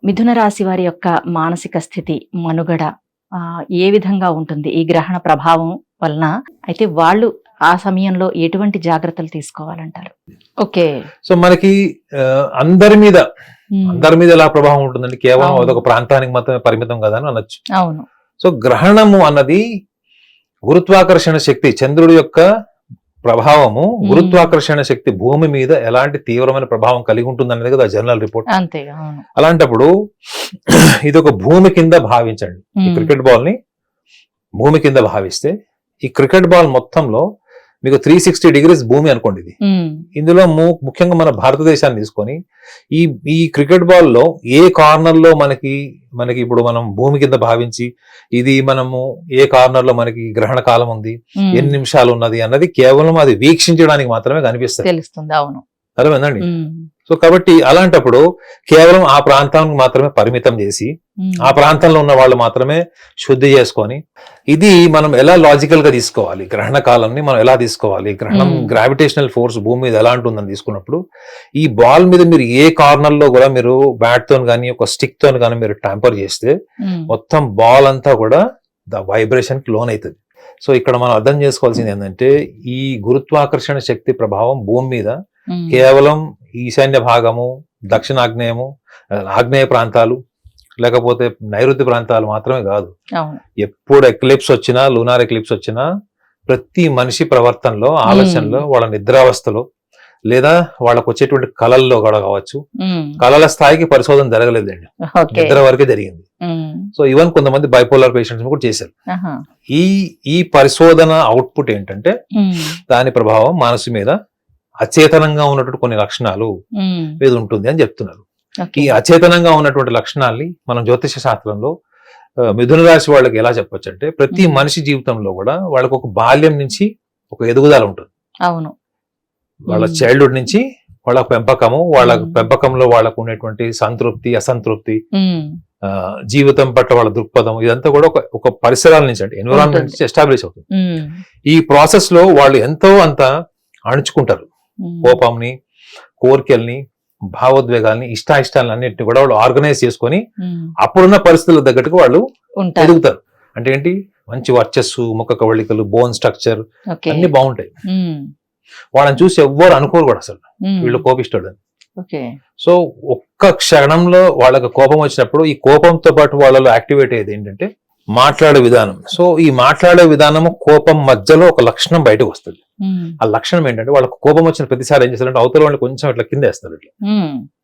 మిథున రాశి వారి యొక్క మానసిక స్థితి, మనుగడ ఏ విధంగా ఉంటుంది ఈ గ్రహణ ప్రభావం వలన? అయితే వాళ్ళు ఆ సమయంలో ఎటువంటి జాగ్రత్తలు తీసుకోవాలంటారు? ఓకే. సో మనకి అందరి మీద ఉమ్, ఎలా ప్రభావం ఉంటుందండి? కేవలం అవును. అదొక ప్రాంతానికి మాత్రమే పరిమితం కదా అని అనొచ్చు. అవును. సో గ్రహణము అన్నది గురుత్వాకర్షణ శక్తి, చంద్రుడి యొక్క ప్రభావము, గురుత్వాకర్షణ శక్తి భూమి మీద ఎలాంటి తీవ్రమైన ప్రభావం కలిగి ఉంటుంది అనేది కదా జనరల్ రిపోర్ట్. అంతేగా. అవును. అలాంటప్పుడు ఇది ఒక భూమి కింద భావించండి. ఈ ఉమ్, క్రికెట్ బాల్ ని భూమి కింద భావిస్తే ఈ క్రికెట్ బాల్ మొత్తంలో మీకు 360 డిగ్రీస్ భూమి అనుకోండి. ఇది ఉమ్, ఇందులో ముఖ్యంగా మన భారతదేశాన్ని తీసుకొని ఈ క్రికెట్ బాల్ లో ఏ కార్నర్ లో మనకి ఇప్పుడు మనం భూమి కింద భావించి ఇది మనము ఏ కార్నర్ లో మనకి గ్రహణ కాలం ఉంది, ఉమ్, ఎన్ని నిమిషాలు ఉన్నది అన్నది కేవలం అది వీక్షించడానికి మాత్రమే కనిపిస్తుంది. తెలుస్తుంది. అవును. అర్థమైందండి? ఉమ్, సో కాబట్టి అలాంటప్పుడు కేవలం ఆ ప్రాంతానికి మాత్రమే పరిమితం చేసి ఉమ్, ఆ ప్రాంతంలో ఉన్న వాళ్ళు మాత్రమే శుద్ధి చేసుకొని, ఇది మనం ఎలా లాజికల్ గా తీసుకోవాలి, గ్రహణ కాలంని మనం ఎలా తీసుకోవాలి, గ్రహణం గ్రావిటేషనల్ ఫోర్స్ భూమి మీద ఎలా ఉంటుందని తీసుకున్నప్పుడు ఈ బాల్ మీద మీరు ఏ కార్నర్ లో కూడా మీరు బ్యాట్ తో కానీ ఒక స్టిక్ తో కానీ మీరు ట్యాంపర్ చేస్తే ఉమ్, మొత్తం బాల్ అంతా కూడా వైబ్రేషన్ కి లోన్ అవుతుంది. సో ఇక్కడ మనం అర్థం చేసుకోవాల్సింది ఏంటంటే ఈ గురుత్వాకర్షణ శక్తి ప్రభావం భూమి మీద ఉమ్, కేవలం ఈశాన్య భాగము, దక్షిణాగ్నేయము, ఆగ్నేయ ప్రాంతాలు లేకపోతే నైరుతి ప్రాంతాలు మాత్రమే కాదు. అవును. ఎప్పుడు ఎక్లిప్స్ వచ్చినా, లూనార్ ఎక్లిప్స్ వచ్చినా ప్రతి మనిషి ప్రవర్తనలో, ఆలోచనలో, వాళ్ళ నిద్రావస్థలో లేదా వాళ్ళకు వచ్చేటువంటి కళల్లో కూడా కావచ్చు, ఉమ్, కళల స్థాయికి పరిశోధన జరగలేదండి, ఓకే. నిద్ర వరకే జరిగింది. ఉమ్, సో ఈవెన్ కొంతమంది బైపోలార్ పేషెంట్స్ కూడా చేశారు. ఆహా, ఈ పరిశోధన అవుట్పుట్ ఏంటంటే ఉమ్, దాని ప్రభావం మనసు మీద అచేతనంగా ఉన్నటువంటి కొన్ని లక్షణాలు ఉమ్, మీద ఉంటుంది అని చెప్తున్నారు. ఓకే. ఈ అచేతనంగా ఉన్నటువంటి లక్షణాల్ని మనం జ్యోతిష శాస్త్రంలో మిథున రాశి వాళ్ళకి ఎలా చెప్పొచ్చు అంటే ప్రతి మనిషి జీవితంలో కూడా వాళ్ళకు ఒక బాల్యం నుంచి ఒక ఎదుగుదల ఉంటుంది. అవును. వాళ్ళ చైల్డ్హుడ్ నుంచి వాళ్ళ పెంపకము, వాళ్ళ పెంపకంలో వాళ్ళకు ఉండేటువంటి సంతృప్తి, అసంతృప్తి, ఉమ్, జీవితం పట్ల వాళ్ళ దృక్పథం, ఇదంతా కూడా ఒక పరిసరాల నుంచి అంటే ఎన్విరాన్మెంట్ నుంచి ఎస్టాబ్లిష్ అవుతుంది. ఉమ్, ఈ ప్రాసెస్ లో వాళ్ళు ఎంతో అంత అణుచుకుంటారు. ఉమ్, కోపంని, కోరికల్ని, భావోద్వేగాల్ని, ఇష్టాయిష్టాలని అన్నింటినీ కూడా వాళ్ళు ఆర్గనైజ్ చేసుకొని ఉమ్, అప్పుడున్న పరిస్థితుల తగ్గట్టుగా వాళ్ళు ఉంటారు. ఎదుగుతారు. అంటే ఏంటి, మంచి వర్చస్సు, ముఖ కవళికలు, బోన్ స్ట్రక్చర్ ఓకే. అన్ని బాగుంటాయి. ఉమ్, వాళ్ళని చూసి ఎవ్వరు అనుకోరు కూడా అసలు ఉమ్, వీళ్ళు కోపిస్తాడు అని. ఓకే. సో ఒక్క క్షణంలో వాళ్ళకి కోపం వచ్చినప్పుడు ఈ కోపంతో పాటు వాళ్ళలో యాక్టివేట్ అయ్యేది ఏంటంటే మాట్లాడే విధానం. సో ఈ మాట్లాడే విధానము కోపం మధ్యలో ఒక లక్షణం బయటకు వస్తుంది. ఉమ్, ఆ లక్షణం ఏంటంటే వాళ్ళకు కోపం వచ్చిన ప్రతిసారి ఏం చేస్తారంటే అవతల వాళ్ళు కొంచెం ఇట్లా కింద వేస్తారు. ఇట్లా ఉమ్,